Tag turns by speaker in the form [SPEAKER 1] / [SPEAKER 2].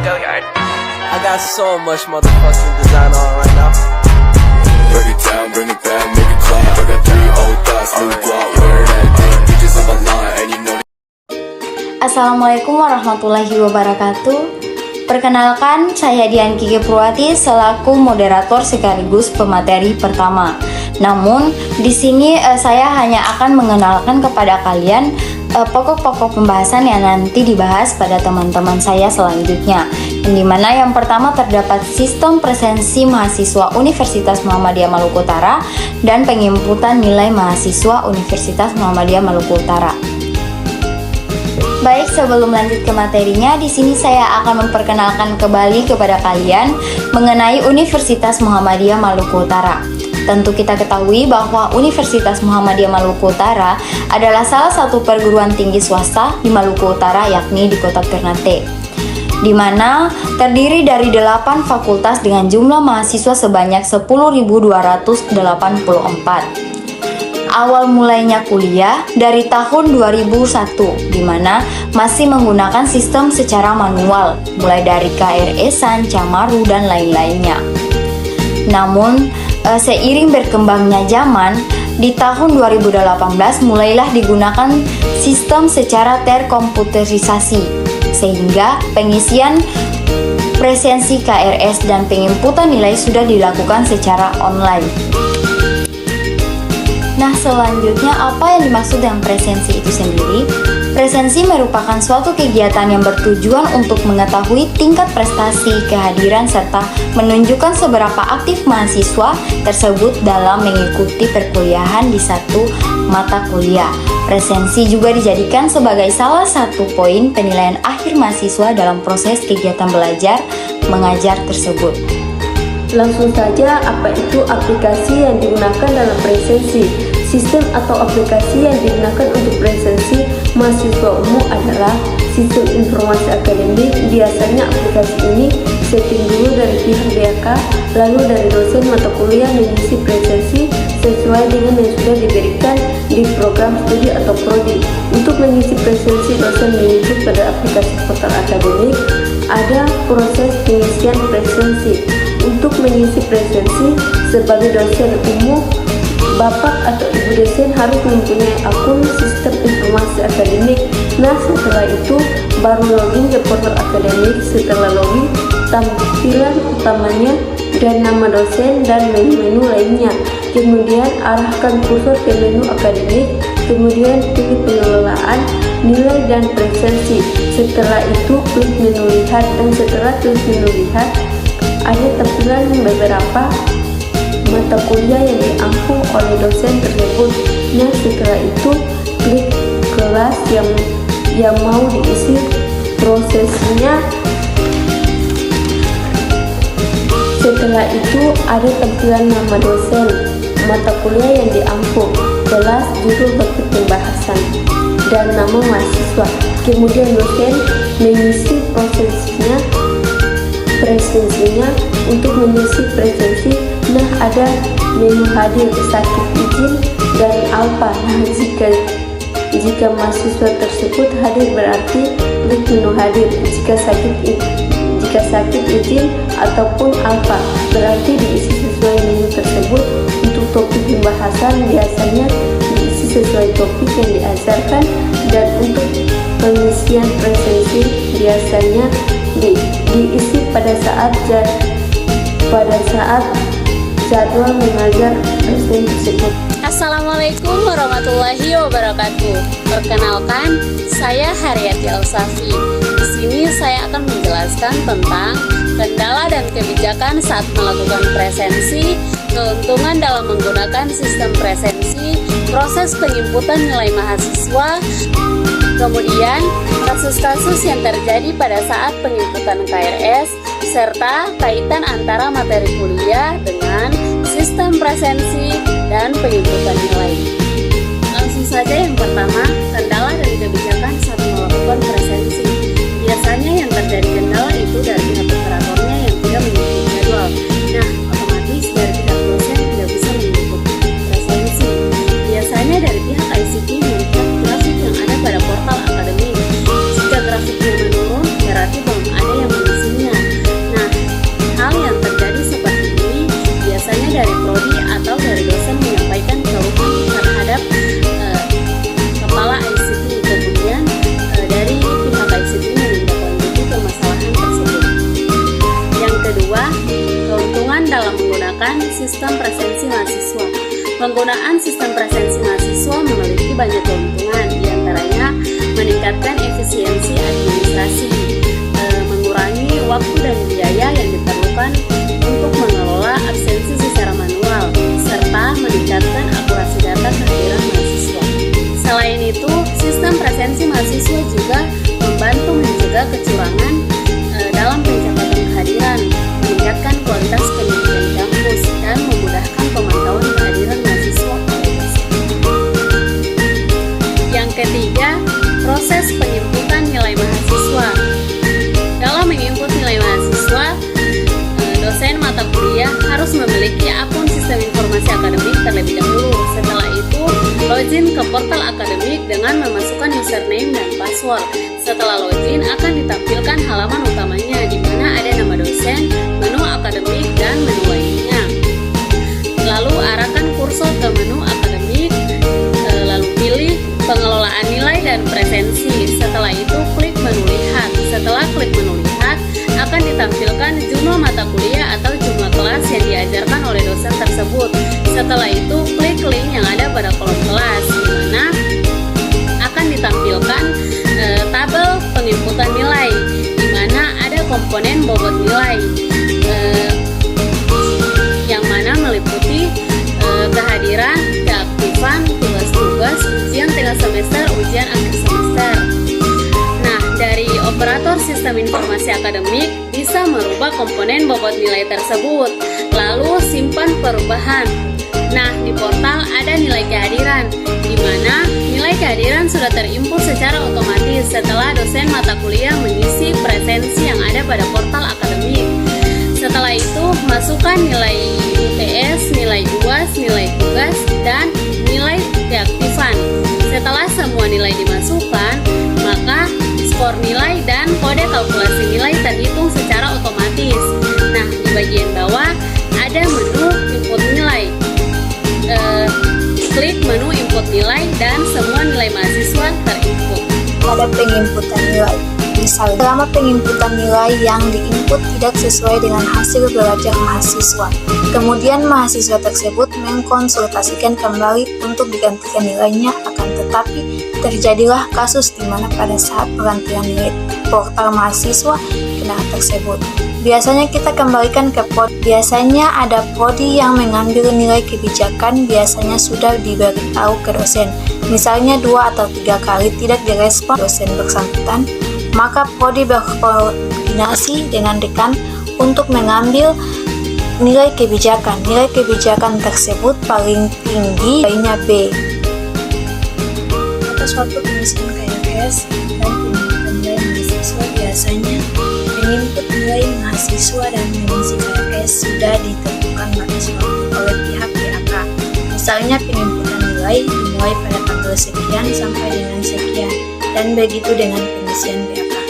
[SPEAKER 1] Go yard. I got so much motherfucking design on right now.
[SPEAKER 2] Break it down, bring it back, make it clap. I got 3 old thoughts, new guap, wear that thing. Bitches on my line, and you know.
[SPEAKER 3] Assalamualaikum warahmatullahi wabarakatuh. Perkenalkan, saya Dian Kiki Purwati selaku moderator sekaligus pemateri pertama. Namun, di sini saya hanya akan mengenalkan kepada kalian pokok-pokok pembahasan yang nanti dibahas pada teman-teman saya selanjutnya. Yang dimana yang pertama terdapat sistem presensi mahasiswa Universitas Muhammadiyah Maluku Utara dan pengimputan nilai mahasiswa Universitas Muhammadiyah Maluku Utara. Baik, sebelum lanjut ke materinya, di sini saya akan memperkenalkan kembali kepada kalian mengenai Universitas Muhammadiyah Maluku Utara. Tentu kita ketahui bahwa Universitas Muhammadiyah Maluku Utara adalah salah satu perguruan tinggi swasta di Maluku Utara, yakni di Kota Ternate, di mana terdiri dari 8 fakultas dengan jumlah mahasiswa sebanyak 10.284. Awal mulainya kuliah dari tahun 2001, di mana masih menggunakan sistem secara manual, mulai dari KRS-an, Camaru, dan lain-lainnya. Namun, seiring berkembangnya zaman, di tahun 2018 mulailah digunakan sistem secara terkomputerisasi, sehingga pengisian presensi KRS dan pengimputan nilai sudah dilakukan secara online. Nah, selanjutnya apa yang dimaksud dengan presensi itu sendiri? Presensi merupakan suatu kegiatan yang bertujuan untuk mengetahui tingkat prestasi, kehadiran, serta menunjukkan seberapa aktif mahasiswa tersebut dalam mengikuti perkuliahan di satu mata kuliah. Presensi juga dijadikan sebagai salah satu poin penilaian akhir mahasiswa dalam proses kegiatan belajar mengajar tersebut.
[SPEAKER 4] Langsung saja, apa itu aplikasi yang digunakan dalam presensi? Sistem atau aplikasi yang digunakan untuk presensi mahasiswa umum adalah sistem informasi akademik. Biasanya aplikasi ini setting dulu dari pihak DAK, lalu dari dosen mata kuliah mengisi presensi sesuai dengan yang sudah diberikan di program studi atau prodi. Untuk mengisi presensi, dosen menyebut pada aplikasi portal akademik ada proses pengisian presensi. Untuk mengisi presensi sebagai dosen umum, Bapak atau Ibu dosen harus mempunyai akun sistem informasi akademik. Nah, setelah itu baru login ke portal akademik. Setelah login, tampilan utamanya dan nama dosen dan menu-menu lainnya. Kemudian arahkan kursor ke menu akademik, kemudian pilih pengelolaan nilai dan presensi. Setelah itu klik menu lihat, dan setelah klik menu lihat ada tampilan beberapa mata kuliah yang diampu oleh dosen tersebut. Nah, setelah itu klik kelas yang mau diisi prosesnya. Setelah itu ada tampilan nama dosen, mata kuliah yang diampu, kelas, judul topik pembahasan, dan nama mahasiswa. Kemudian dosen mengisi presensinya. Untuk mengisi presensi, nah ada menu hadir, sakit izin, dan alfa. Nah, jika mahasiswa tersebut hadir berarti klik menu hadir. Jika sakit izin ataupun alfa berarti diisi sesuai menu tersebut. Untuk topik pembahasan biasanya diisi sesuai topik yang diajarkan, dan untuk pengisian presensi biasanya diisi pada saat jadwal mengajar dosen tersebut.
[SPEAKER 5] Assalamualaikum warahmatullahi wabarakatuh. Perkenalkan, saya Haryati Al-Safi. Di sini saya akan menjelaskan tentang kendala dan kebijakan saat melakukan presensi, keuntungan dalam menggunakan sistem presensi, proses penginputan nilai mahasiswa, kemudian kasus-kasus yang terjadi pada saat penginputan KRS, serta kaitan antara materi kuliah dengan sistem presensi dan penginputan nilai. Langsung saja yang pertama, kendala dan kebijakan saat melakukan presensi. Biasanya yang terjadi kendala itu dari pihak operatornya yang tidak mengikuti jadwal. Nah, otomatis dari pihak dosen tidak bisa mengikuti presensi. Biasanya dari pihak ICT melihat grafik yang ada pada portal akademik. Jika grafiknya menurun, berarti belum ada yang mengisinya. menggunakan sistem presensi mahasiswa. Penggunaan sistem presensi mahasiswa memiliki banyak keuntungan, diantaranya meningkatkan efisiensi administrasi, mengurangi waktu dan biaya yang diperlukan untuk mengelola absensi secara manual, serta meningkatkan akurasi data kehadiran mahasiswa. Selain itu, sistem presensi mahasiswa juga membantu mencegah kecurangan dalam pencatatan kehadiran, meningkatkan kualitas pendidikan di kampus, dan memudahkan pemantauan kehadiran mahasiswa oleh dosen. Yang ketiga, proses penginputan nilai mahasiswa. Dalam menginput nilai mahasiswa, dosen mata kuliah harus memiliki akun sistem informasi akademik terlebih dahulu. Setelah itu, login ke portal akademik dengan memasukkan username dan password. Setelah login, akan ditampilkan halaman utamanya di mana ada nama dosen, menu akademik, dan menu lainnya. Lalu arahkan kursor ke menu akademik, lalu pilih pengelolaan nilai dan presensi. Setelah itu, klik menu lihat. Setelah klik menu lihat, akan ditampilkan jumlah mata kuliah atau jumlah kelas yang diajarkan oleh dosen tersebut. Setelah itu, klik link yang ada pada kolom kelas, di mana akan ditampilkan tabel penginputan nilai, di mana ada komponen bobot nilai, yang mana meliputi kehadiran, keaktifan, tugas-tugas, ujian tengah semester, ujian akhir semester. Nah, dari operator sistem informasi akademik bisa merubah komponen bobot nilai tersebut, lalu simpan perubahan. Nah, di portal ada nilai kehadiran, di mana nilai kehadiran sudah terinput secara otomatis setelah dosen mata kuliah mengisi presensi yang ada pada portal akademik. Setelah itu, masukkan nilai UTS, nilai UAS, nilai tugas, dan nilai keaktifan. Setelah semua nilai dimasukkan, maka skor nilai dan kode kalkulasi nilai terhitung secara otomatis. Nah, di bagian bawah ada menu input nilai. Klik menu input nilai dan semua nilai mahasiswa terinput.
[SPEAKER 6] Pada penginputan nilai, misalnya selama penginputan nilai yang diinput tidak sesuai dengan hasil belajar mahasiswa, kemudian mahasiswa tersebut mengkonsultasikan kembali untuk digantikan nilainya, akan tetapi terjadilah kasus di mana pada saat pergantian nilai portal mahasiswa kenal tersebut, biasanya kita kembalikan ke prodi. Biasanya ada prodi yang mengambil nilai kebijakan, biasanya sudah diberitahu ke dosen, misalnya 2 atau 3 kali tidak direspon dosen bersangkutan, maka prodi berkoordinasi dengan dekan untuk mengambil nilai kebijakan. Nilai kebijakan tersebut paling tinggi nilainya B. Atas waktu pengisian KRS dan penginputan nilai mahasiswa, biasanya penginput nilai mahasiswa dan mengisi KRS sudah ditentukan batas waktu oleh pihak BAK. Misalnya penginputan nilai dimulai pada tanggal sekian sampai dengan sekian, dan begitu dengan pengisian BAK.